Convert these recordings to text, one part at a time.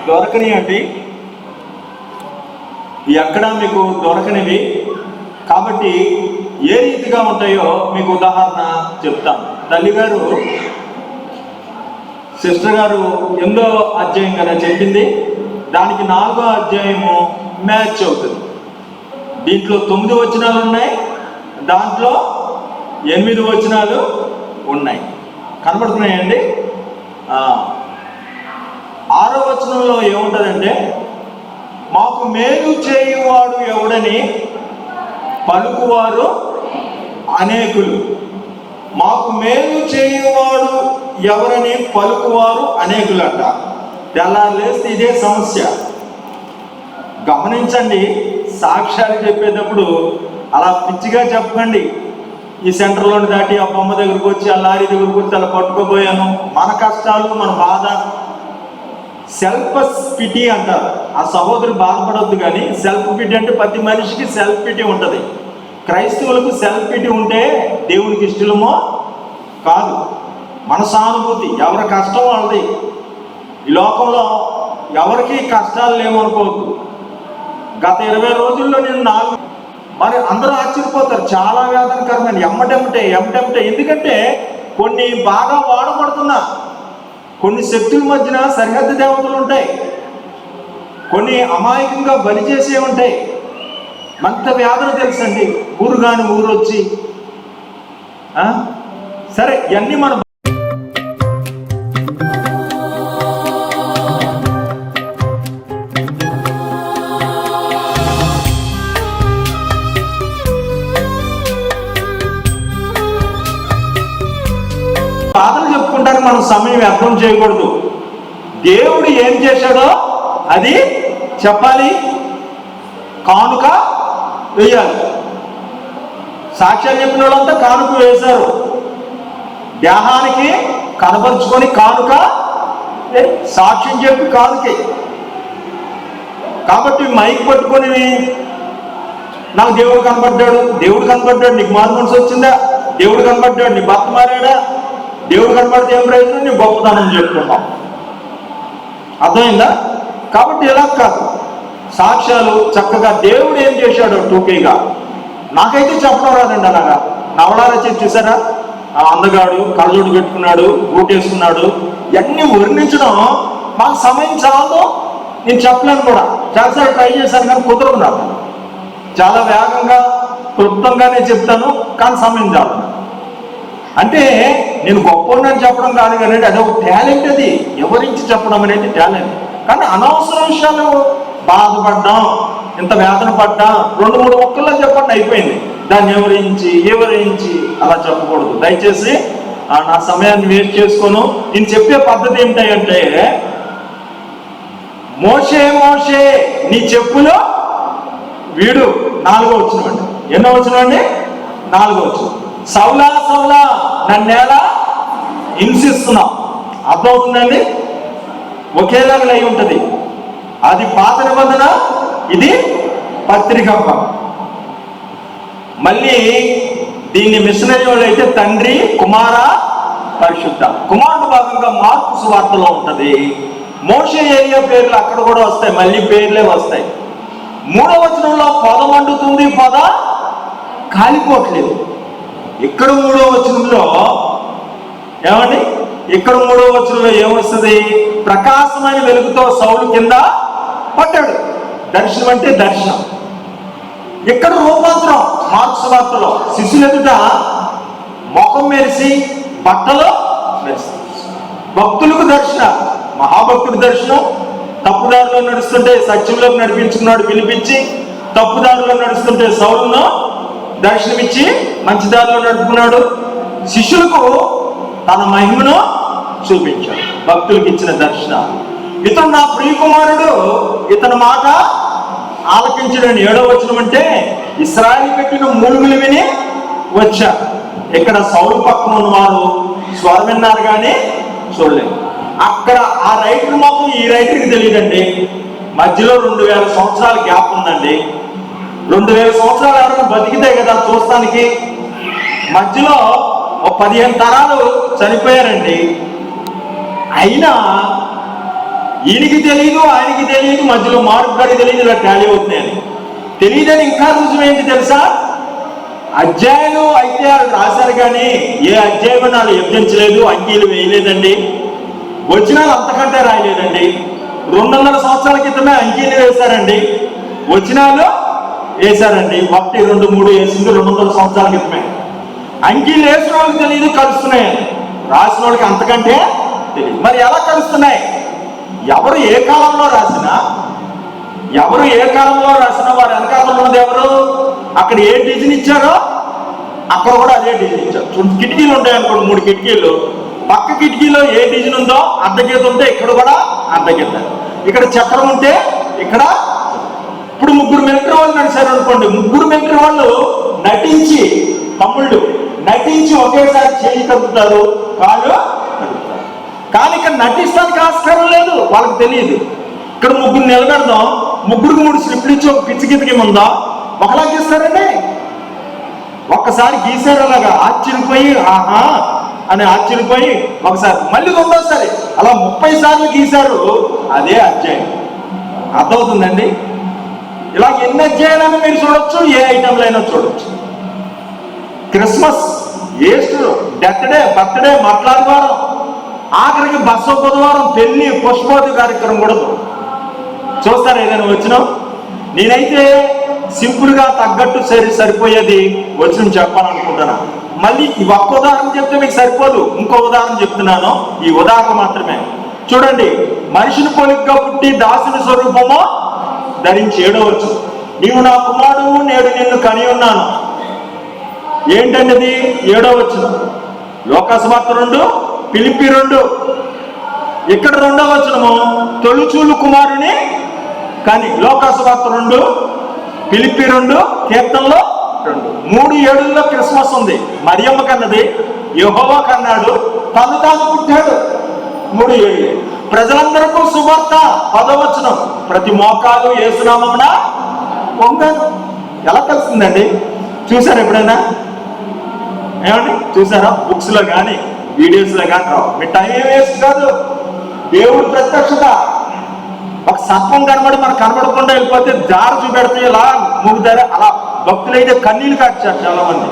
దొరకనియండి, ఎక్కడా మీకు దొరకనివి. కాబట్టి ఏ రీతిగా ఉంటాయో మీకు ఉదాహరణ చెప్తాను. తల్లిగారు సిస్టర్ గారు 8వ అధ్యాయం కదా చెప్పింది, దానికి 4వ అధ్యాయము మ్యాచ్ అవుతుంది. దీంట్లో 9 వచనాలు ఉన్నాయి, దాంట్లో 8 వచనాలు ఉన్నాయి. కనబడుతున్నాయండి. 6వ వచనంలో ఏముంటుందంటే, మాకు మేలు చేయువాడు ఎవడని పలుకువారు అనేకులు. మాకు మేలు చేయువాడు ఎవరని పలుకువారు అనేకులంట. తెల్లారులేస్తే ఇదే సమస్య. గమనించండి, సాక్ష్యాలు చెప్పేటప్పుడు అలా పిచ్చిగా చెప్పకండి. ఈ సెంటర్లోని దాటి ఆ బొమ్మ దగ్గరకు వచ్చి ఆ లారీ దగ్గరకు వచ్చి అలా పట్టుకోబోయాను. మన కష్టాలు, మన బాధ, సెల్ఫ్ పిటీ అంటారు. ఆ సహోదరు బాధపడవద్దు, కానీ సెల్ఫ్ పిటీ అంటే ప్రతి మనిషికి సెల్ఫ్ పిటీ ఉంటుంది. క్రైస్తవులకు సెల్ఫ్ పిటీ ఉంటే దేవునికి ఇష్టమో కాదు. మన సానుభూతి, ఎవరి కష్టం వాళ్ళది. ఈ లోకంలో ఎవరికి కష్టాలు లేవనుకోవద్దు. గత 20 రోజుల్లో నేను 4 మరి అందరూ ఆశ్చర్యపోతారు, చాలా వేదనకరమైన ఎమ్మటెమ్మటే. ఎందుకంటే కొన్ని బాగా వాడబడుతున్నా, కొన్ని శక్తుల మధ్యన సరిహద్దు దేవతలు ఉంటాయి, కొన్ని అమాయకంగా బలి చేసే ఉంటాయి. మంత వేదన తెలుసండి. ఊరు కాని ఊరు వచ్చి సరే ఇవన్నీ మన బాధలు చెప్పుకుంటానికి మనం సమయం వ్యర్థం చేయకూడదు. దేవుడు ఏం చేశాడో అది చెప్పాలి, కానుక వేయాలి. సాక్ష్యాలు చెప్పిన వాళ్ళంతా కానుక వేశారు. దేహానికి కనపరుచుకొని కానుక, సాక్ష్యం చెప్పి కానుకే. కాబట్టి మైక్ పట్టుకొని నాకు దేవుడు కనపడ్డాడు, నీకు మారు మనసు వచ్చిందా, దేవుడు కనపడ్డాడు, నీ భర్త మారాడా, దేవుడు కనపడితే ఏం ప్రయోజనం, నీ గొప్పతనం చెప్పుకుంటాం. అర్థమైందా? కాబట్టి ఇలా కాదు, సాక్ష్యాలు చక్కగా దేవుడు ఏం చేశాడో టూకీగా. నాకైతే చెప్పడం రాదండి. అలాగా నవలారా చూసారా, అందగాడు, కళ్ళజోడు పెట్టుకున్నాడు, బూట్ వేసుకున్నాడు, ఇవన్నీ వర్ణించడం మాకు సమయం చాలదు. నేను చెప్పలేను కూడా, చాలాసార్లు ట్రై చేశాను కానీ కుదరదు నాకు. చాలా వేగంగా క్లుప్తంగానే చెప్తాను, కానీ సమయం చాలు. అంటే నేను గొప్పని చెప్పడం కాదు కానీ అదొక టాలెంట్. అది ఎవరించి చెప్పడం అనేది టాలెంట్. కానీ అనవసర విషయాలు, బాధపడ్డాం, ఇంత వేదన పడ్డాం, 2-3 ఒక్కల్లో చెప్పండి, అయిపోయింది. దాన్ని ఎవరించి అలా చెప్పకూడదు. దయచేసి నా సమయాన్ని వేస్ట్ చేసుకోను. నేను చెప్పే పద్ధతి ఏమిటంటే, మోషే నీ చెప్పులు వీడు 4వ వచనం అండి. ఎన్నో వచనం అండి? 4వ వచనం. సౌలా నన్నేలా హింసిస్తున్నావు. అర్థమవుతుందండి? ఒకేలాగా అయి ఉంటుంది. అది పాత నిబంధన, ఇది పత్రిక. మళ్ళీ దీన్ని మిషనరీ వాళ్ళు అయితే తండ్రి, కుమార, పరిశుద్ధ. కుమారుడు భాగంగా మార్కు సువార్తలో ఉంటుంది. మోషే ఏరియా పేర్లు అక్కడ కూడా వస్తాయి, మళ్ళీ పేర్లే వస్తాయి. 3వ వచనంలో పొద మండుతుంది, పొద కాలిపోవట్లేదు. ఇక్కడ 3వ వచనంలో ఏమండి, ఇక్కడ 3వ వచనంలో ఏమొస్తుంది? ప్రకాశమైన వెలుగుతో సౌలు కింద పడ్డాడు. దర్శనం అంటే దర్శనం. ఇక్కడ రూపాంతరం మార్కు సువార్తలో శిష్యుల ఎదుట ముఖం మెరిసి, బట్టలు మెరిసి. భక్తులకు దర్శనం, మహాభక్తుడి దర్శనం. తప్పుదారిలో నడుస్తుంటే సత్యంలోకి నడిపించుకున్నాడు పిలిపించి, తప్పుదారిలో నడుస్తుంటే సౌలును దర్శనమిచ్చి మంచి దారిలో నడుపుకున్నాడు. శిష్యులకు తన మహిమను చూపించాడు. భక్తులకు ఇచ్చిన దర్శనం. ఇతను నా ప్రియకుమారుడు, ఇతని మాట ఆలకించడని 7వ వచనం అంటే ఇశ్రాయేలు పెట్టిన మూలుగులు విని వచ్చారు. ఇక్కడ సౌలు పక్కన ఉన్నవారు స్వరం విన్నారు కానీ చూడలేదు. అక్కడ ఆ రైటర్ మాకు ఈ రైటర్కి తెలియదండి. మధ్యలో 2000 సంవత్సరాల గ్యాప్ ఉందండి. 2000 సంవత్సరాలు ఎవరైనా బతికితే కదా చూస్తానికి. మధ్యలో 15 తరాలు చనిపోయారండి. అయినా ఈయనకి తెలియదు, ఆయనకి తెలియదు, మధ్యలో మార్పు గారికి తెలియదు, ఇలా టాలీ అవుతున్నాయని. తెలియదని ఇంకా రుజువు ఏంటి తెలుసా? అధ్యాయులు అయితే వాళ్ళు రాశారు కానీ ఏ అధ్యాయం వాళ్ళు ఎబ్దించలేదు, అంకీలు వేయలేదండి. వచనాలు అంతకంటే రాయలేదండి. 200 సంవత్సరాల క్రితమే అంకీలు వేశారండి, వచనాలు వేశారండి. 1, 2, 3 వేసింది 200 సంవత్సరాల క్రితమే. అంకీలు వేసిన వాళ్ళకి తెలియదు, కలుస్తున్నాయని. రాసిన వాళ్ళకి అంతకంటే తెలియదు. మరి ఎలా కలుస్తున్నాయి? ఎవరు ఏ కాలంలో రాసినా వారు వెనకాలంలో ఉన్నది ఎవరు? అక్కడ ఏ డిజైన్ ఇచ్చారో అక్కడ కూడా అదే డిజైన్ ఇచ్చారు. కిటికీలు ఉంటాయనుకోండి, 3 కిటికీలు, పక్క కిటికీలో ఏ డిజైన్ ఉందో అర్ధగీత ఉంటే ఇక్కడ కూడా అర్ధగీత. ఇక్కడ చక్రం ఉంటే ఇక్కడ. ఇప్పుడు 3 మిలిటరీ వాళ్ళు నడిచారు అనుకోండి, 3 మిలిటరీ వాళ్ళు నటించి, తమ్ముళ్ళు నటించి ఒకేసారి చేయి కలుపుతారు, కాళ్ళు కలుపుతారు. కానీ ఇక్కడ నటిస్తానికి ఆస్కారం లేదు, వాళ్ళకి తెలియదు. ఇక్కడ 3 నిలబెడదాం, 3కి 3 స్లిప్లు ఇచ్చి ఒక పిచ్చి కిందకి ఉందా ఒకలా గీస్తారండి. ఒక్కసారి గీసారు, అలాగా ఆశ్చర్యపోయి ఆహా అని ఆశ్చర్యపోయి ఒకసారి, మళ్ళీ 2వ అలా 30 సార్లు గీశారు. అదే అధ్యాయం. అర్థమవుతుందండి? ఇలా ఎన్ని అధ్యాయాలను మీరు చూడొచ్చు, ఏ ఐటెంలో అయినా చూడొచ్చు. Christmas, Easter, death day, birthday, మట్లాదివారం, ఆఖరికి బస్సు బుధవారం, పెళ్లి, పుష్పోది కార్యక్రమం కూడా చూస్తారు. ఏదైనా వచ్చినా నేనైతే సింపుల్గా తగ్గట్టు సరిపోయేది వచ్చిన చెప్పాలనుకుంటున్నా. మళ్ళీ ఈ ఒక్క ఉదాహరణ చెప్తే మీకు సరిపోదు, ఇంకో ఉదాహరణ చెప్తున్నాను. ఈ ఉదాహరణ మాత్రమే చూడండి. మనిషిని పోలికగా పుట్టి దాసుని స్వరూపము ధరించి 7వ వచనం, నీవు నా కుమారుడు, నేడు నిన్ను కని ఉన్నాను. ఏంటండి అది? 7వ వచనం. లోకాసు వార్త 2, ఫిలిప్పీ 2. ఇక్కడ 2వ వచనము తొలిచూలు కుమారుని కానీ. లోకాసు వార్త 2, ఫిలిప్పీ 2, కీర్తనలో 2. 3:7 క్రిస్మస్ ఉంది. మరియమ్మ కన్నది, యెహోవా కన్నాడు, తాను పుట్టాడు. 3:7. ప్రజలందరికీ సువార్త 10వ వచనం, ప్రతి మోకాలు యేసునామమున వంగను. ఎలా కలిసిందండి? చూసారా ఎప్పుడైనా? ఏమండి చూసారా? బుక్స్లో కానీ వీడియోస్లో కానీ రావు. మీ టైం వేస్ట్ కాదు. దేవుడు ప్రత్యక్షత. ఒక సర్పం కనబడి మనకు కనబడకుండా వెళ్ళిపోతే జారు చూపెడితే ఇలా మూగుతారా? అలా భక్తులైతే కన్నీళ్ళు కాచారు చాలా మంది.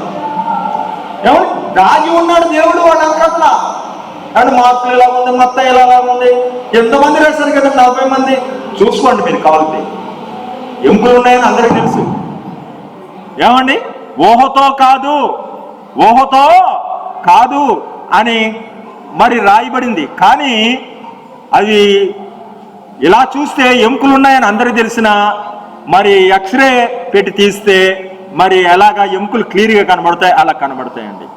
ఏమండి దాగి ఉన్నాడు దేవుడు వాళ్ళ వెనకాల. అండ్ మార్కులు ఇలా ఉంది, మొత్తం ఇలా ఉంది. ఎంతమంది రాశారు కదండి? 40 మంది. చూసుకోండి మీరు కావాలంటే. ఎముకలు ఉన్నాయని అందరికీ తెలుసు. ఏమండి ఊహతో కాదు అని మరి రాయబడింది. కానీ అవి ఇలా చూస్తే ఎముకలు ఉన్నాయని అందరికీ తెలిసిన, మరి ఎక్స్రే పెట్టి తీస్తే మరి ఎలాగా ఎముకలు క్లియర్గా కనబడతాయి, అలా కనబడతాయండి.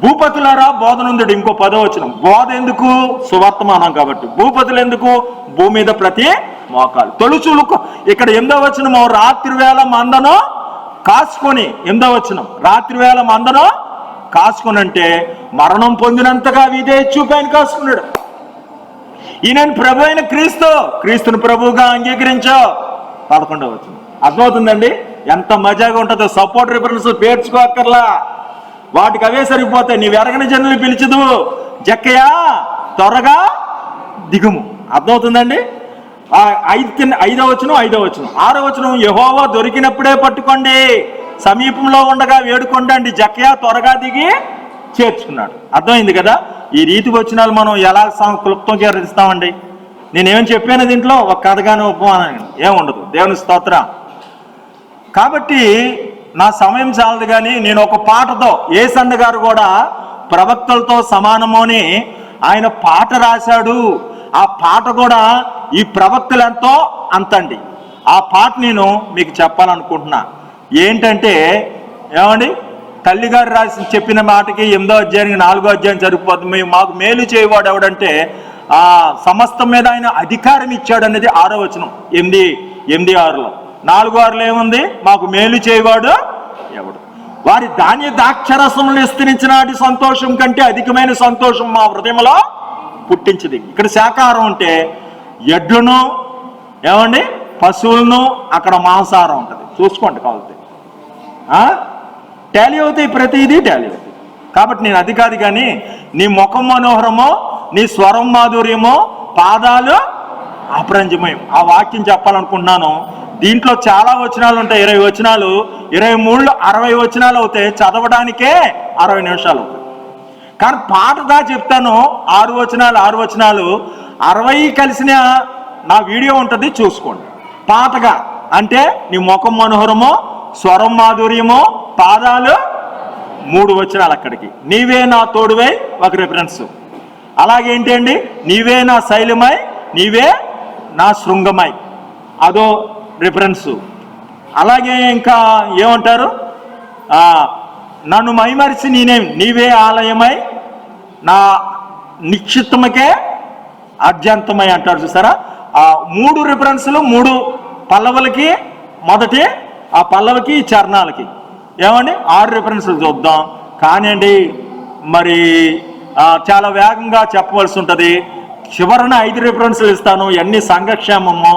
భూపతులారా బోధనుందుడు, ఇంకో 10వ వచనం. బోధ ఎందుకు? సువర్తమానం కాబట్టి. భూపతులు ఎందుకు? భూమి మీద ప్రతి మోకాలు. తొలుచులు. ఇక్కడ 8వ వచనము, రాత్రి వేళ మందను కాసుకొని. 8వ వచనం, రాత్రి వేళ మందను కాసుకొని అంటే మరణం పొందినంతగా ఇదే చూపాయని కాసుకున్నాడు. ఈయన ప్రభు అయిన క్రీస్తుని ప్రభువుగా అంగీకరించావు. 11వ వచనం. అర్థమవుతుందండి ఎంత మజాగా ఉంటుందో? సపోర్ట్ రిఫరెన్స్ పేర్చుకోక్కర్లా, వాటికి అవే సరిపోతాయి. నీవు ఎరగని జనులు పిలిచదు, జక్కయ్యా త్వరగా దిగుము. అర్థమవుతుందండి? 5వ వచనం, 5వ వచనం. 6వ వచనం, యెహోవా దొరికినప్పుడే పట్టుకోండి, సమీపంలో ఉండగా వేడుకోండి, జక్కయ్యా త్వరగా దిగి చేర్చుకున్నాడు. అర్థమైంది కదా? ఈ రీతి వచనాలు మనం ఎలా క్లుప్తం చేస్తామండి? నేనేమని చెప్పాను దీంట్లో? ఒక కథగానే ఉపమానం ఏముండదు. దేవుని స్తోత్రం. కాబట్టి నా సమయం చాలదు, కానీ నేను ఒక పాటతో, యేసన్న గారు కూడా ప్రవక్తలతో సమానము అని ఆయన పాట రాశాడు. ఆ పాట కూడా ఈ ప్రవక్తలు ఎంతో అంతండి. ఆ పాట నేను మీకు చెప్పాలనుకుంటున్నా. ఏంటంటే ఏమండి, తల్లిగారు చెప్పిన మాటకి 8వ అధ్యాయానికి 4వ అధ్యాయం సరిపోతుంది. మాకు మేలు చేయవాడు ఎవడంటే ఆ సమస్తం మీద ఆయన అధికారం ఇచ్చాడు అనేది 6వ వచనం. 8:6లో 4:6లో ఏముంది? మాకు మేలు చేయవాడు ఎవడు? వారి ధాన్య ద్రాక్షరసములను విస్తరించినాటి సంతోషం కంటే అధికమైన సంతోషం మా హృదయంలో పుట్టించింది. ఇక్కడ శాకాహారం అంటే ఎడ్లను, ఏమండి పశువులను, అక్కడ మాంసాహారం ఉంటుంది. చూసుకోండి కావాలి. టాలీ అవుతాయి, ప్రతిదీ టాలీ అవుతాయి. కాబట్టి నేను అది కాదు, కానీ నీ ముఖం మనోహరమో, నీ స్వరం మాధుర్యమో, పాదాలు అపరంజమయం. ఆ వాక్యం చెప్పాలనుకుంటున్నాను. దీంట్లో చాలా వచనాలు ఉంటాయి, 20 వచనాలు. 23లో 60 వచనాలు అవుతాయి, చదవడానికే 60 నిమిషాలు అవుతాయి. కానీ పాటగా చెప్తాను, 6 వచనాలు 60 కలిసిన నా వీడియో ఉంటుంది, చూసుకోండి. పాటగా అంటే నీ ముఖం మనోహరమో, స్వరం మాధుర్యమో, పాదాలు 3 వచనాలు అక్కడికి. నీవే నా తోడువై ఒక రిఫరెన్స్. అలాగేంటి అండి, నీవే నా శైలమై, నీవే నా శృంగమై, అదో రిఫరెన్స్. అలాగే ఇంకా ఏమంటారు, నన్ను మైమరిచి నీవే ఆలయమై, నా నిశ్చిత్తమకే అర్జంతమై అంటారు చూసారా. ఆ 3 రిఫరెన్స్లు 3 పల్లవులకి, మొదటి ఆ పల్లవికి చరణాలకి. ఏమండి 6 రిఫరెన్స్లు చూద్దాం. కానీ అండి మరి చాలా వేగంగా చెప్పవలసి ఉంటుంది. చివరన 5 రిఫరెన్స్లు ఇస్తాను, ఎన్ని సంఘక్షేమమో.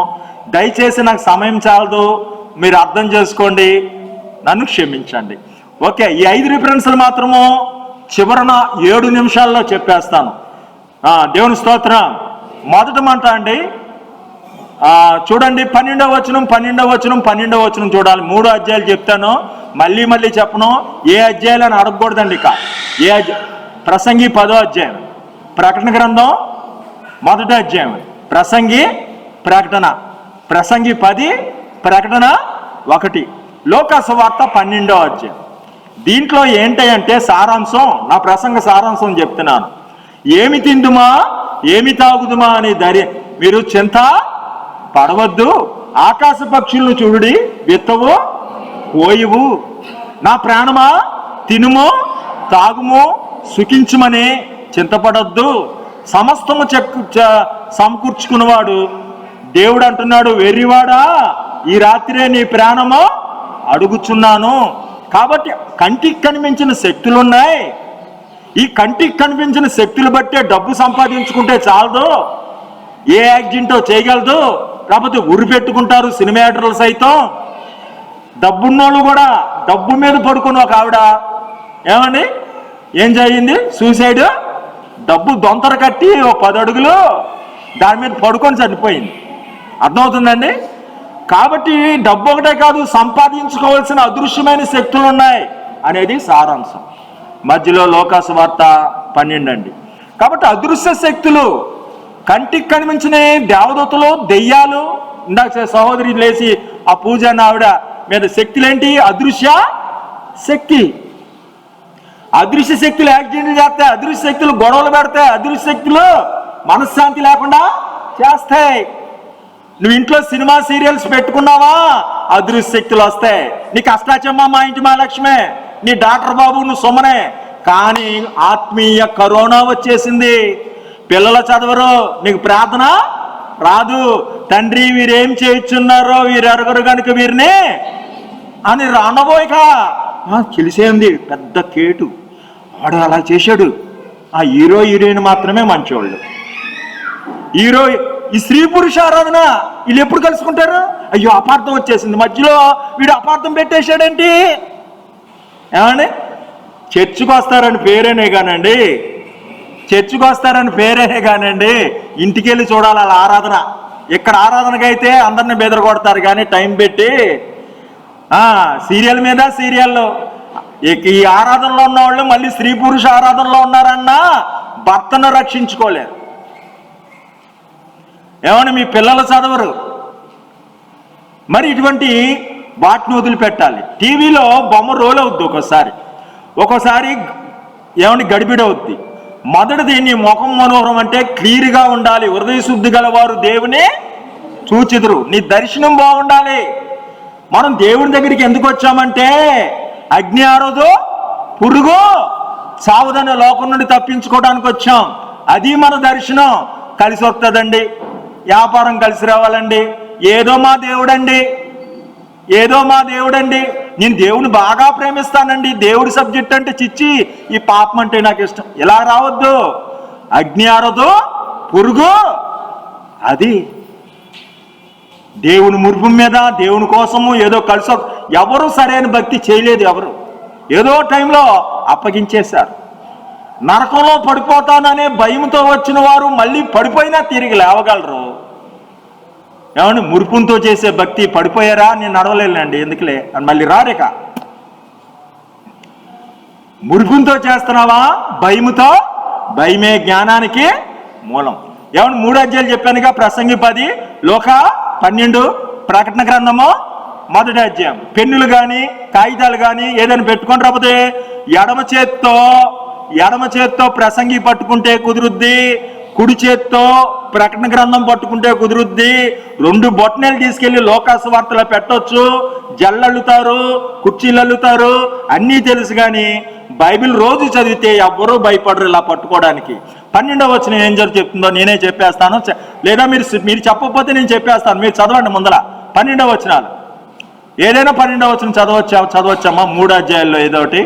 దయచేసి నాకు సమయం చాలదు, మీరు అర్థం చేసుకోండి, నన్ను క్షమించండి. ఓకే, ఈ 5 రిఫరెన్స్లు మాత్రము చివరన 7 నిమిషాల్లో చెప్పేస్తాను. దేవుని స్తోత్రం. మొదటి మాట అండి, చూడండి 12వ వచనం చూడాలి. 3 అధ్యాయాలు చెప్తాను, మళ్ళీ చెప్పను. ఏ అధ్యాయాలు అని అడగకూడదండి. ఇక ఏ అధ్యాయం? ప్రసంగి 10వ అధ్యాయం, ప్రకటన గ్రంథం 1వ అధ్యాయం, ప్రసంగి 10, ప్రకటన 1, లోక సువార్త 12వ అధ్యాయం. దీంట్లో ఏంటంటే సారాంశం, నా ప్రసంగ సారాంశం చెప్తున్నాను. ఏమి తిందుమా, ఏమి తాగుదుమా అని మీరు చింత పడవద్దు. ఆకాశ పక్షులను చూడుడి, విత్తవు కోయువు. నా ప్రాణమా తినుము తాగుము సుఖించుమని చింతపడొద్దు. సమస్తము సమకూర్చుకున్నవాడు దేవుడు అంటున్నాడు, వెర్రివాడా ఈ రాత్రే నీ ప్రాణము అడుగుచున్నాను. కాబట్టి కంటికి కనిపించిన శక్తులు ఉన్నాయి. ఈ కంటికి కనిపించిన శక్తులు బట్టే డబ్బు సంపాదించుకుంటే చాలదు, ఏ యాక్సిడెంటో చేయగలదు. కాకపోతే ఉరి పెట్టుకుంటారు సినిమా యాక్టర్లు సైతం. డబ్బున్నోళ్ళు కూడా డబ్బు మీద పడుకుని ఒక ఆవిడ ఏమండి ఏం జరిగింది, సూసైడ్. డబ్బు దొంతర కట్టి 10 అడుగులు దాని మీద పడుకొని చనిపోయింది. అర్థమవుతుందండి. కాబట్టి డబ్బు ఒకటే కాదు, సంపాదించుకోవాల్సిన అదృశ్యమైన శక్తులు ఉన్నాయి అనేది సారాంశం. మధ్యలో లోక సువార్త 12 అండి. కాబట్టి అదృశ్య శక్తులు, కంటికి కనిపించిన దేవదూతలు, దెయ్యాలు. ఇందాక సహోదరి లేచి ఆ పూజ ఆవిడ మీద శక్తులేంటి, అదృశ్య శక్తి. అదృశ్య శక్తులు యాక్సిడెంట్లు చేస్తాయి, అదృశ్య శక్తులు గొడవలు పెడతాయి, అదృశ్య శక్తులు మనశ్శాంతి లేకుండా చేస్తాయి. నువ్వు ఇంట్లో సినిమా సీరియల్స్ పెట్టుకున్నావా, అదృశ్య శక్తులు వస్తాయి. నీ కష్టాచమ్మ మా ఇంటి మా లక్ష్మే, నీ డాక్టర్ బాబు నువ్వు సుమనే. కానీ ఆత్మీయ కరోనా వచ్చేసింది, పిల్లలు చదవరు, నీకు ప్రార్థన రాదు. తండ్రి వీరేం చేయుచున్నారో వీరు అరగరు కనుక వీరిని అని రానబోయక తెలిసేంది పెద్ద కేటు. వాడు అలా చేశాడు. ఆ హీరోయిన్ మాత్రమే మంచివాళ్ళు. ఈ స్త్రీ పురుష ఆరాధన వీళ్ళు ఎప్పుడు కలుసుకుంటారు? అయ్యో అపార్థం వచ్చేసింది, మధ్యలో వీడు అపార్థం పెట్టేశాడేంటి. ఏమండి చర్చికి వస్తారని పేరేనే కానండి, ఇంటికి వెళ్ళి చూడాలి వాళ్ళ ఆరాధన. ఇక్కడ ఆరాధనకైతే అందరిని బెదరగొడతారు కానీ టైం పెట్టి సీరియల్ మీద సీరియల్లో. ఈ ఆరాధనలో ఉన్న వాళ్ళు మళ్ళీ స్త్రీ పురుష ఆరాధనలో ఉన్నారన్నా భర్తను రక్షించుకోలేరు. ఏమని మీ పిల్లలు చదవరు. మరి ఇటువంటి వాటిని వదిలిపెట్టాలి. టీవీలో బొమ్మ రోల్ అవుద్ది, ఒక్కోసారి ఏమని గడిబిడవుద్ది. మొదటిది నీ ముఖం మనోహరం అంటే క్లియర్గా ఉండాలి. హృదయ శుద్ధి గలవారు దేవుని చూచెదరు. నీ దర్శనం బాగుండాలి. మనం దేవుని దగ్గరికి ఎందుకు వచ్చామంటే అగ్ని ఆరోదు పురుగు సావదనే లోకం నుండి తప్పించుకోవడానికి వచ్చాం. అది మన దర్శనం. కలిసి వస్తుందండి, వ్యాపారం కలిసి రావాలండి. ఏదో మా దేవుడండి, నేను దేవుని బాగా ప్రేమిస్తానండి, దేవుడి సబ్జెక్ట్ అంటే చిచ్చి, ఈ పాపం అంటే నాకు ఇష్టం, ఇలా రావద్దు. అగ్ని ఆరదు పురుగు, అది దేవుని మురుపు మీద దేవుని కోసము ఏదో కలిసి. ఎవరు సరైన భక్తి చేయలేదు, ఎవరు ఏదో టైంలో అప్పగించేశారు. నరకంలో పడిపోతాననే భయంతో వచ్చిన వారు మళ్ళీ పడిపోయినా తిరిగి లేవగలరు. ఏమండి మురుపుంతో చేసే భక్తి పడిపోయారా, నేను నడవలేనండి ఎందుకులే అని మళ్ళీ రారేక. మురుపుంతో చేస్తున్నావా, భయముతో, భయమే జ్ఞానానికి మూలం. ఏమన్నా 3 అధ్యాయాలు చెప్పానుగా, ప్రసంగి 10, లోక 12, ప్రకటన గ్రంథము 1వ అధ్యాయం. పెన్నులు కానీ కాగితాలు కానీ ఏదైనా పెట్టుకొని రాకపోతే ఎడమ చేత్తో ప్రసంగి పట్టుకుంటే కుదురుద్ది, కుడి చేత్తో ప్రకటన గ్రంథం పట్టుకుంటే కుదురుద్ది. 2 బొట్టనలు తీసుకెళ్లి లోకాసు వార్తలో పెట్టొచ్చు, జల్లల్లుతారు, కుర్చీలు అల్లుతారు, అన్నీ తెలుసు. కానీ బైబిల్ రోజు చదివితే ఎవ్వరూ భయపడరు ఇలా పట్టుకోవడానికి. 12వ వచనం ఏం చెప్తుందో నేనే చెప్పేస్తాను, లేదా మీరు చెప్పకపోతే నేను చెప్పేస్తాను. మీరు చదవండి ముందల 12వ వచనాలు. ఏదైనా 12వ వచనం చదవచ్చమ్మా 3 అధ్యాయాల్లో ఏదో ఒకటి.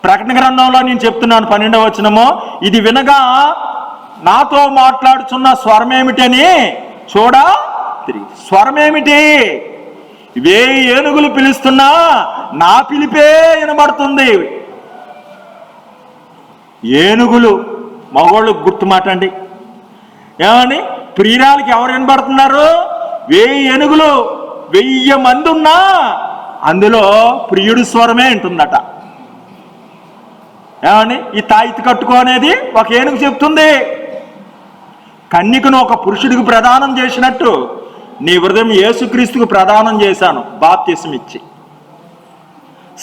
ప్రకటన గ్రంథంలో నేను చెప్తున్నాను 12వ వచనము, ఇది వినగా నాతో మాట్లాడుచున్న స్వరమేమిటని చూడా తిరిగి. స్వరమేమిటి? 1000 ఏనుగులు పిలుస్తున్నా నా పిలిపే వినబడుతుంది. ఏనుగులు మగోళ్ళు గుర్తుమాట అండి. ఏమని ప్రియురాలకి ఎవరు వినబడుతున్నారు? 1000 ఏనుగులు, 1000 మంది ఉన్నా అందులో ప్రియుడి స్వరమే ఉంటుందట. ఏమని ఈ తాయితీ కట్టుకో అనేది ఒక ఏనుగు చెప్తుంది. కన్యకను ఒక పురుషుడికి ప్రదానం చేసినట్టు నీ హృదయం యేసుక్రీస్తుకు ప్రదానం చేశాను బాప్తిసం ఇచ్చి.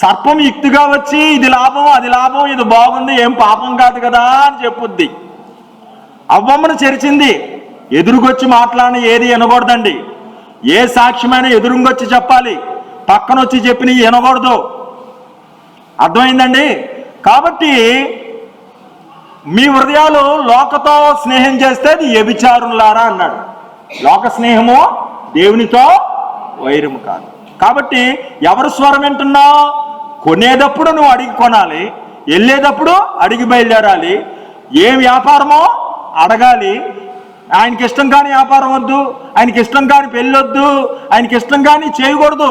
సర్పం యుక్తిగా వచ్చి ఇది లాభం అది లాభం, ఇది బాగుంది, ఏం పాపం కాదు కదా అని చెప్పుద్ది. అవ్వమ్మను చెరిచింది. ఎదురుగొచ్చి మాట్లాడిన ఏది వినకూడదండి. ఏ సాక్ష్యమైనా ఎదురుగొచ్చి చెప్పాలి, పక్కనొచ్చి చెప్పిన వినకూడదు. అర్థమైందండి? కాబట్టి మీ హృదయాలు లోకతో స్నేహం చేస్తే అది వ్యభిచారులారా అన్నాడు. లోక స్నేహము దేవునితో వైరము కాదు. కాబట్టి ఎవరు స్వరం వింటున్నావు? కొనేటప్పుడు నువ్వు అడిగి కొనాలి, వెళ్ళేటప్పుడు అడిగి బయలుదేరాలి. ఏ వ్యాపారమో అడగాలి. ఆయనకి ఇష్టం కాని వ్యాపారం వద్దు, ఆయనకి ఇష్టం కాని పెళ్ళి వద్దు, ఆయనకి ఇష్టం కాని చేయకూడదు.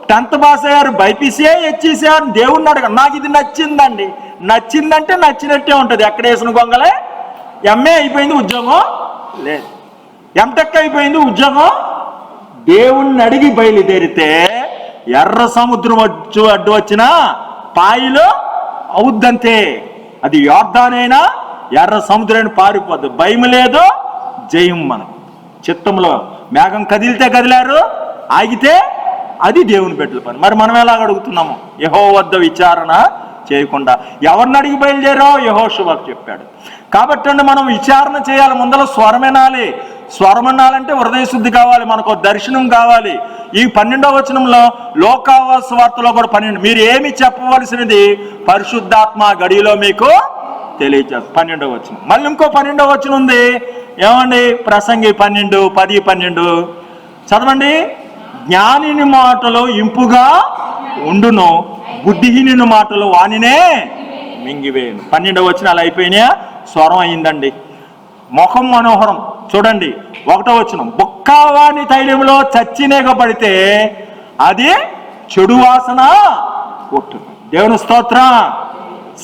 10th పాస్ అయ్యారు, బైపీసీఏ హెచ్ఈసీఆర్ దేవుణ్ణి అడగ, నాకు ఇది నచ్చిందండి. నచ్చిందంటే నచ్చినట్టే ఉంటుంది. ఎక్కడ వేసిన గొంగలే. ఎంఏ అయిపోయింది, ఉద్యోగం లేదు. ఎంటెక్ అయిపోయింది, ఉద్యోగం. దేవుణ్ణి అడిగి బయలుదేరితే ఎర్ర సముద్రం అడ్డు వచ్చినా పాయిలో అవుద్దంతే. అది యోర్దానైనా ఎర్ర సముద్రాన్ని పారిపోద్దు. భయం లేదు, జయం మనకు. చిత్తంలో మేఘం కదిలితే కదిలారు, ఆగితే అది దేవుని బిడ్డల పని. మరి మనం ఎలాగ అడుగుతున్నాము? యెహోవా వద్ద విచారణ చేయకుండా. ఎవరిని అడిగి బయలుదేరో యెహోషువకు చెప్పాడు. కాబట్టి మనం విచారణ చేయాలి. ముందర స్వరం వినాలి. స్వరం వినాలంటే హృదయ శుద్ధి కావాలి, మనకు దర్శనం కావాలి. ఈ 12వ వచనంలో లోకావాస వార్తలో కూడా 12 మీరు ఏమి చెప్పవలసినది పరిశుద్ధాత్మ గడిలో మీకు తెలియజేస్తారు. 12వ వచనం. మళ్ళీ ఇంకో 12వ వచనం ఉంది. ఏమండి? ప్రసంగి 12, 10, 12 చదవండి. జ్ఞానిని మాటలు ఇంపుగా ఉండును, బుద్ధిహీనుని మాటలు వానినే మింగివేయను. 12వ వచనాలు అయిపోయినాయా? స్వరం అయిందండి. ముఖం మనోహరం. చూడండి 1వ వచనం, బొక్కావాని తైలంలో చచ్చినేగ పడితే అది చెడు వాసన కొట్టును. దేవుని స్తోత్రం.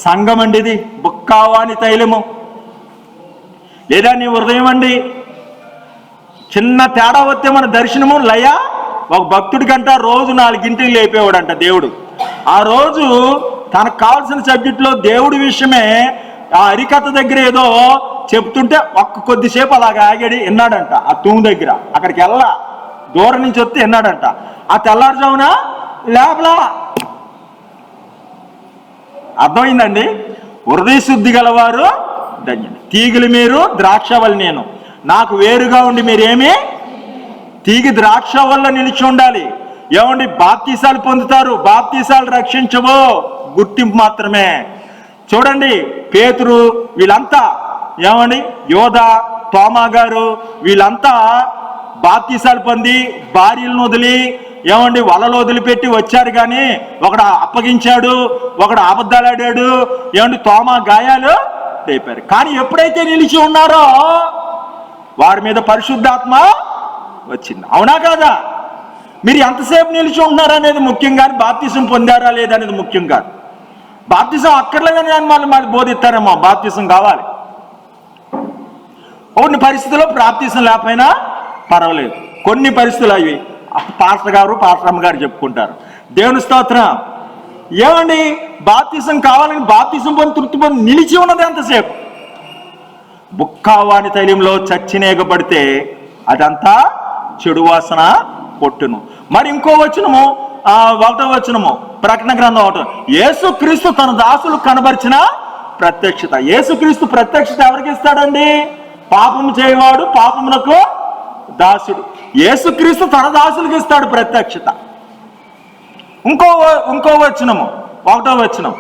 సంఘం అండి ఇది, బొక్కావాని తైలము. లేదా నీ హృదయం అండి. చిన్న తేడా వస్తే మన దర్శనము లయ. ఒక భక్తుడి కంట రోజు 4 గంటలు లేపేవాడంట దేవుడు. ఆ రోజు తనకు కావాల్సిన సబ్జెక్టులో దేవుడి విషయమే ఆ అరికథ దగ్గర ఏదో చెప్తుంటే కొద్దిసేపు అలాగ ఆగాడి విన్నాడంట. ఆ తూము దగ్గర అక్కడికి వెళ్ళా, దూరం నుంచి వస్తే విన్నాడంట. ఆ తెల్లారుజామున లేపలా. అర్థమైందండి? హృదయ శుద్ధి గలవారు ధన్యులు. తీగలు మీరు, ద్రాక్షవల్లి నేను. నాకు వేరుగా ఉండి మీరేమి? తీగి ద్రాక్ష వల్ల నిలిచి ఉండాలి. ఏమండి? బాప్తీసాలు పొందుతారు, బాప్తీసాలు రక్షించవు, గుర్తింపు మాత్రమే. చూడండి పేతురు వీళ్ళంతా, ఏమండి యోధ, తోమా గారు వీళ్ళంతా బాప్తీసాలు పొంది భార్యలను వదిలి, ఏమండి వలలో వదిలిపెట్టి వచ్చారు. కానీ ఒకడు అప్పగించాడు, ఒకడు అబద్ధాలు ఆడాడు. ఏమండి? తోమా గాయాలు రేపారు. కానీ ఎప్పుడైతే నిలిచి ఉన్నారో వారి మీద పరిశుద్ధాత్మ వచ్చింది. అవునా కాదా? మీరు ఎంతసేపు నిలిచి ఉంటున్నారా అనేది ముఖ్యం కాదు, బాప్తిసం పొందారా లేదా అనేది ముఖ్యం కాదు. బాప్తిసం అక్కర్లేదని మళ్ళీ బోధిస్తారేమో. బాప్తిసం కావాలి. కొన్ని పరిస్థితుల్లో బాప్తిసం లేకపోయినా పర్వాలేదు. కొన్ని పరిస్థితులు అవి పాస్టర్ గారు పాస్టర్ అమ్మగారు చెప్పుకుంటారు. దేవుని స్తోత్రం. ఏమండి, బాప్తిసం కావాలని బాప్తిసం పొంది తృప్తి పొంది నిలిచి ఉన్నది ఎంతసేపు? బుక్కావాని తైలంలో చచ్చినేగబడితే అదంతా చెడు వాసన కొట్టును. మరి ఇంకో వచనము, 1వ వచనము, ప్రకటన గ్రంథం 1. యేసుక్రీస్తు తన దాసులు కనబరిచిన ప్రత్యక్షత. యేసుక్రీస్తు ప్రత్యక్షత ఎవరికి ఇస్తాడండి? పాపము చేయవాడు పాపమునకు దాసుడు. యేసుక్రీస్తు తన దాసులకు ఇస్తాడు ప్రత్యక్షత. ఇంకో వచనము, 1వ వచనం,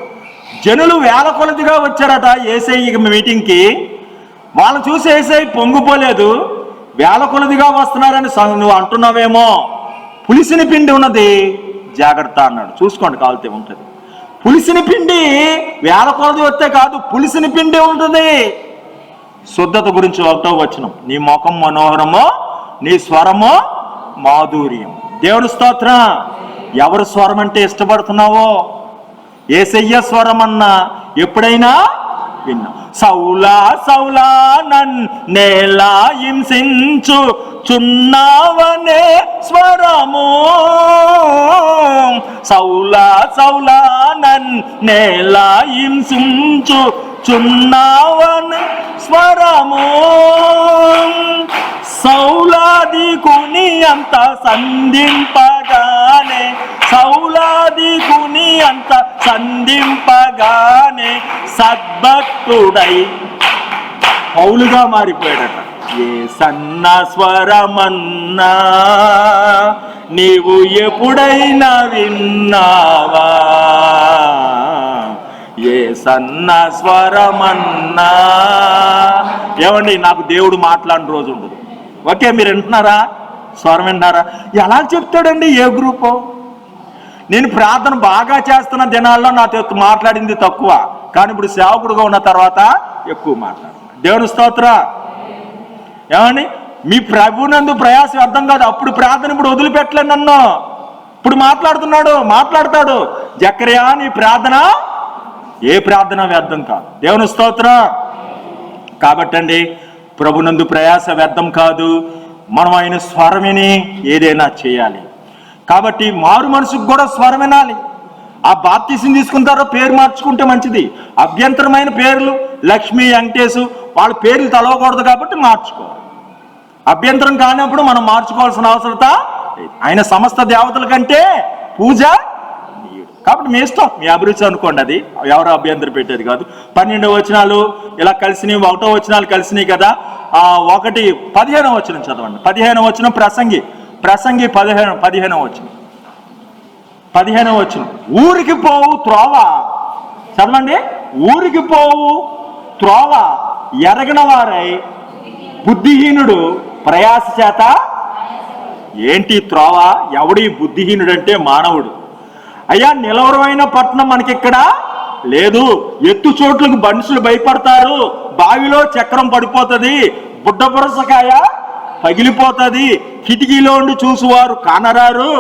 జనులు వేల కొలదిగా వచ్చారట యేసయ్య మీటింగ్కి. వాళ్ళని చూసి యేసయ్య పొంగిపోలేదు. వేల కొలదిగా వస్తున్నారని నువ్వు అంటున్నావేమో, పులిసిన పిండి ఉన్నది జాగ్రత్త అన్నాడు. చూసుకోండి, కాలితే ఉంటుంది. పులిసిన పిండి వేల కొలది వస్తే కాదు, పులిసిన పిండి ఉంటుంది. శుద్ధత గురించి 1వ వచనం, నీ ముఖం మనోహరమో నీ స్వరమో మాధుర్యం. దేవుని స్తోత్రం. ఎవరు స్వరం అంటే ఇష్టపడుతున్నావో? యేసయ్య స్వరం అన్నా ఎప్పుడైనా విన్నా? సౌలా సౌలా నన్నేలా హింసించు చున్నావనే స్వరము, సౌలా సౌలా నన్నేలా హింసించు చున్నావనే స్వరము, సౌలాదికుని అంత సంధింపగానే, సౌలాదికుని అంత సంధింపగానే సద్భక్తుడై పౌలుగా మారిపోయాడట. ఏ సన్న స్వరమన్నా నీవు ఎప్పుడైనా విన్నావా? ఏ సన్న స్వరమన్నా. ఏమండి, నాకు దేవుడు మాట్లాడిన రోజు ఉండదు. ఓకే, మీరు వింటున్నారా? స్వరం వింటున్నారా? ఎలా చెప్తాడండి? ఏ గ్రూపు? నేను ప్రార్థన బాగా చేస్తున్న దినాల్లో నాతో మాట్లాడింది తక్కువ, కానీ ఇప్పుడు సేవకుడుగా ఉన్న తర్వాత ఎక్కువ మాట్లాడు. దేవుని స్తోత్రం. ఏమండి, మీ ప్రభునందు ప్రయాస అర్థం కాదు. అప్పుడు ప్రార్థన ఇప్పుడు వదిలిపెట్టలేదు నన్ను. ఇప్పుడు మాట్లాడతాడు. జకర్యా, నీ ప్రార్థన ఏ ప్రార్థన వ్యర్థం కాదు. దేవుని స్తోత్రం. కాబట్టి అండి, ప్రభునందు ప్రయాస వ్యర్థం కాదు. మనం ఆయన స్వరం విని ఏదైనా చేయాలి. కాబట్టి మారు మనసుకు కూడా స్వరం వినాలి. ఆ బాప్తిసం తీసుకుంటారో పేరు మార్చుకుంటే మంచిది. అభ్యంతరమైన పేర్లు లక్ష్మి, వెంకటేశు, వాళ్ళ పేర్లు తలవకూడదు కాబట్టి మార్చుకోవాలి. అభ్యంతరం కానప్పుడు మనం మార్చుకోవాల్సిన అవసరత. ఆయన సమస్త దేవతల కంటే పూజ కాబట్టి మీ ఇష్టం, మీ అభిరుచి అనుకోండి. అది ఎవరు అభ్యంతరం పెట్టేది కాదు. 12వ వచనాలు ఇలా కలిసినాయి, 1వ వచనాలు కలిసినాయి కదా. 15వ వచనం చదవండి. 15వ వచనం ప్రసంగి 15వ వచనం. 15వ వచనం, ఊరికి పోవు త్రోవ. చదవండి. ఊరికి పోవు త్రోవ ఎరగన వారై బుద్ధిహీనుడు ప్రయాస చేత. ఏంటి త్రోవ? ఎవడి బుద్ధిహీనుడు అంటే మానవుడు. అయ్యా, నిలవరమైన పట్టణం మనకిక్కడ లేదు. ఎత్తు చోట్లకు మనుషులు భయపడతారు. బావిలో చక్రం పడిపోతుంది, బుడ్డ పురసకాయ పగిలిపోతుంది, కిటికీలో ఉండి చూసువారు కానరారు,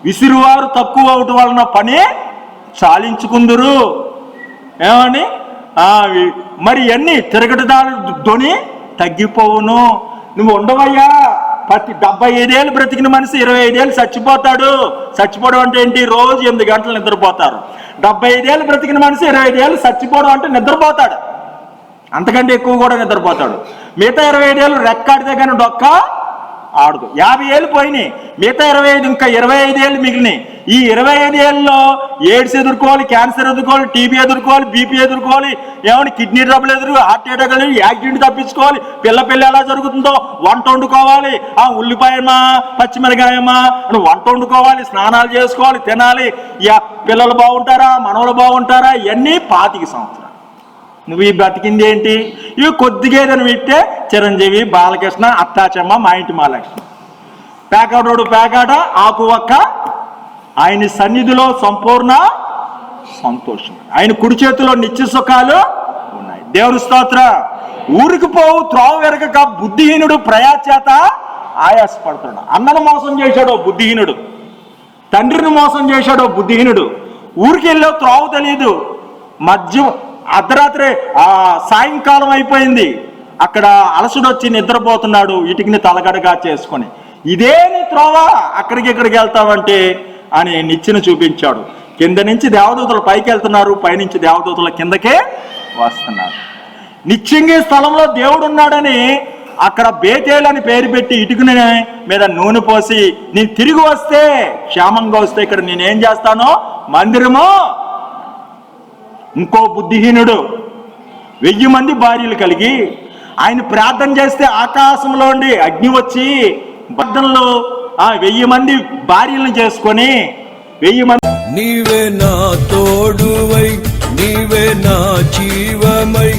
విసిరువారు తక్కువ అవటం వలన పని చాలించుకుందురు. ఏమని? మరి ఎన్ని తిరగటదాలు ధ్వని తగ్గిపోవును. నువ్వు ఉండవయ్యా. 75 ఏళ్ళు బ్రతికిన మనిషి 25 ఏళ్ళు చచ్చిపోతాడు. చచ్చిపోవడం అంటే ఏంటి? రోజు 8 గంటలు నిద్రపోతారు. 75 ఏళ్ళు బ్రతికిన మనిషి 25 ఏళ్ళు చచ్చిపోవడం అంటే నిద్రపోతాడు. అంతకంటే ఎక్కువ కూడా నిద్రపోతాడు. మిగతా 25 ఏళ్ళు రెక్కాడితే కానీ డొక్క ఆడదు. 50 ఏళ్ళు పోయినాయి, మిగతా 25 ఇంకా 25 ఏళ్ళు మిగిలినాయి. ఈ 25 ఏళ్ళలో ఎయిడ్స్ ఎదుర్కోవాలి, క్యాన్సర్ ఎదుర్కోవాలి, టీబీ ఎదుర్కోవాలి, బీపీ ఎదుర్కోవాలి, ఏమైనా kidney trouble heart attack, accident తప్పించుకోవాలి, పిల్ల ఎలా జరుగుతుందో వంట వండుకోవాలి, ఉల్లిపాయమా పచ్చిమిరకాయమా అని వంట వండుకోవాలి, స్నానాలు చేసుకోవాలి, తినాలి. పిల్లలు బాగుంటారా, మనవలు బాగుంటారా? ఇవన్నీ 25 సంవత్సరాలు. నువ్వు ఈ బతికింది ఏంటి? ఇవి కొద్దిగా ఏదైనా వింటే చిరంజీవి, బాలకృష్ణ, అత్తాచమ్మ, మా ఇంటి మహాలక్ష్మి, పేకాటోడు పేకాట, ఆకు ఒక్క. ఆయన సన్నిధిలో సంపూర్ణ సంతోషం, ఆయన కుడి చేతిలో నిత్య సుఖాలు ఉన్నాయి. దేవుని స్తోత్రం. ఊరికి పోవు త్రోవ వెరగక బుద్ధిహీనుడు ప్రయాస చేత ఆయాసపడుతున్నాడు. అన్నను మోసం చేశాడో బుద్ధిహీనుడు, తండ్రిని మోసం చేశాడో బుద్ధిహీనుడు. ఊరికి వెళ్ళో త్రోవ తెలియదు. అర్ధరాత్రి సాయంకాలం అయిపోయింది, అక్కడ అలసుడొచ్చి నిద్రపోతున్నాడు ఇటుకని తలగడగా చేసుకొని. ఇదే నీ త్రోవ, అక్కడికి ఇక్కడికి వెళ్తావంటే అని నిచ్చెన చూపించాడు. కింద నుంచి దేవదూతలు పైకి వెళ్తున్నారు, పైనుంచి దేవదూతల కిందకే వస్తున్నారు. నిత్యంగా స్థలంలో దేవుడు ఉన్నాడని అక్కడ బేతేలు అని పేరు పెట్టి ఇటుకని మీద నూనె పోసి నేను తిరిగి వస్తే, క్షేమంగా వస్తే ఇక్కడ నేనేం చేస్తానో మందిరము. ఇంకో బుద్ధిహీనుడు 1000 మంది భార్యలు కలిగి ఆయన ప్రార్థన చేస్తే ఆకాశంలో ఉండి అగ్ని వచ్చి బద్దల్లో 1000 మంది భార్యలను చేసుకొని 1000 మంది. నీవే నా తోడువై, నీవే నా జీవమై,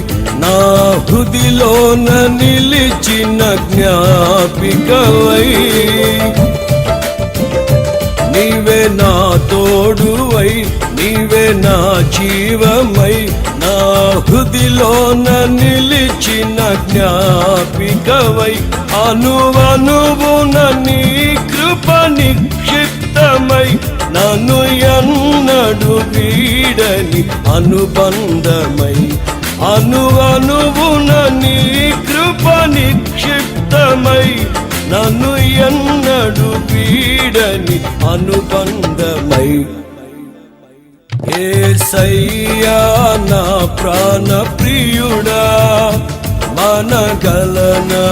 నా హృదిలోన నిలిచిన జ్ఞాపికవై. నీవే నా తోడువై, నీవే నా జీవమై, నా హృదిలోన నిలిచిన జ్ఞాపికవై. అనువనువున నీ కృప నిక్షిప్తమై, నన్ను ఎన్నడు వీడని అనుబంధమై. అనువనువున నీ కృప నిక్షిప్తమై, నన్ను ఎన్నడు వీడని అనుబంధమై. యేసయ్యా నా ప్రాణ ప్రియుడా, మనగలనా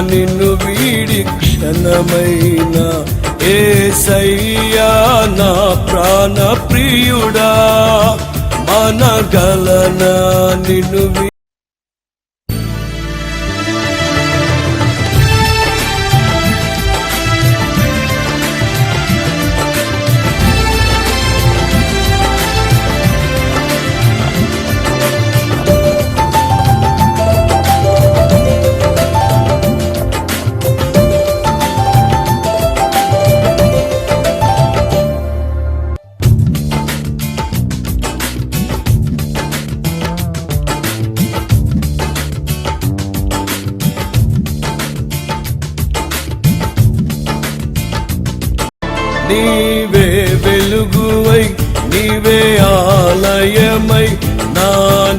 నిన్ను వీడి క్షణమైన. యేసయ్యా నా ప్రాణ ప్రియుడా, మనగలనా నిన్ను. నీవే వెలుగువై, నీవే ఆలయమై, నా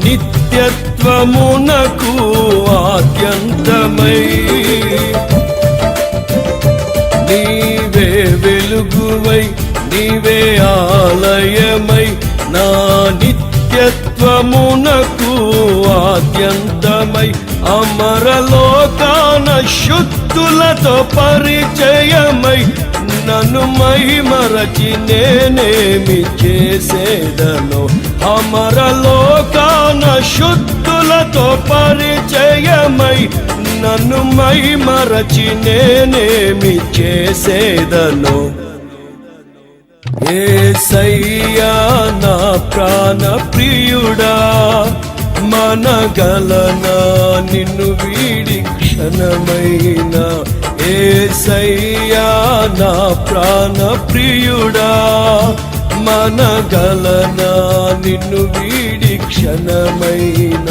నిత్యత్వమునకు ఆద్యంతమై. నీవే వెలుగువై, నీవే ఆలయమై, నా నిత్యత్వమునకు ఆద్యంతమై. అమరలోకాన శుద్ధులతో పరిచయమై, నన్ను మహిమరచి నేనేమి చేసేదను. అమరలోకాన శుద్ధులతో పరిచయమై, నన్ను మహిమరచి నేనేమి చేసేదను. యేసయ్యా నా ప్రాణ ప్రియుడా, మనగలనా నిన్ను వీడి క్షణమైన. యేసయ్యా నా ప్రాణ ప్రియుడా, మనగలనా నిన్ను వీడి క్షణమైన.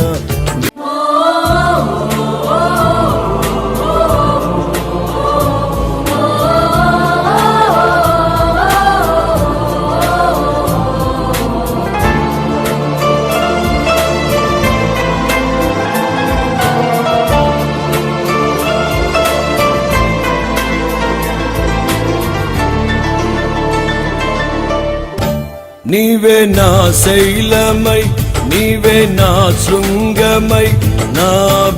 నీవే నా శైలమై, నీవే నా శృంగమై, నా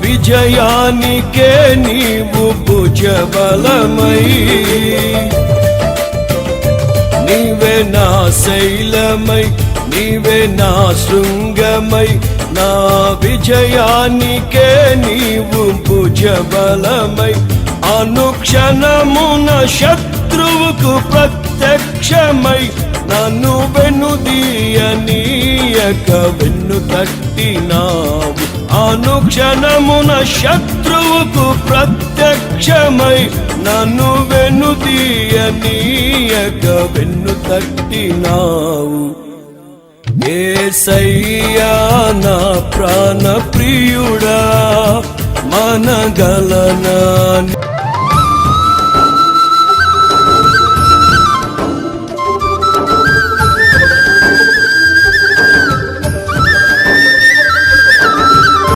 విజయానికే నీవు భుజబలమై. నీవే నా శైలమై, నీవే నా శృంగమై, నా విజయానికే నీవు భుజబలమై. అనుక్షణమున శత్రువుకు ప్రత్యక్షమై, నన్ను వెన్నుదీయనీయక వెన్ను తట్టినావు. అనుక్షణమున శత్రువుకు ప్రత్యక్షమై, నన్ను వెన్నుదీయనీయక వెన్ను తట్టినావు. యేసయ్యా నా ప్రాణ ప్రియుడా, మనగలనా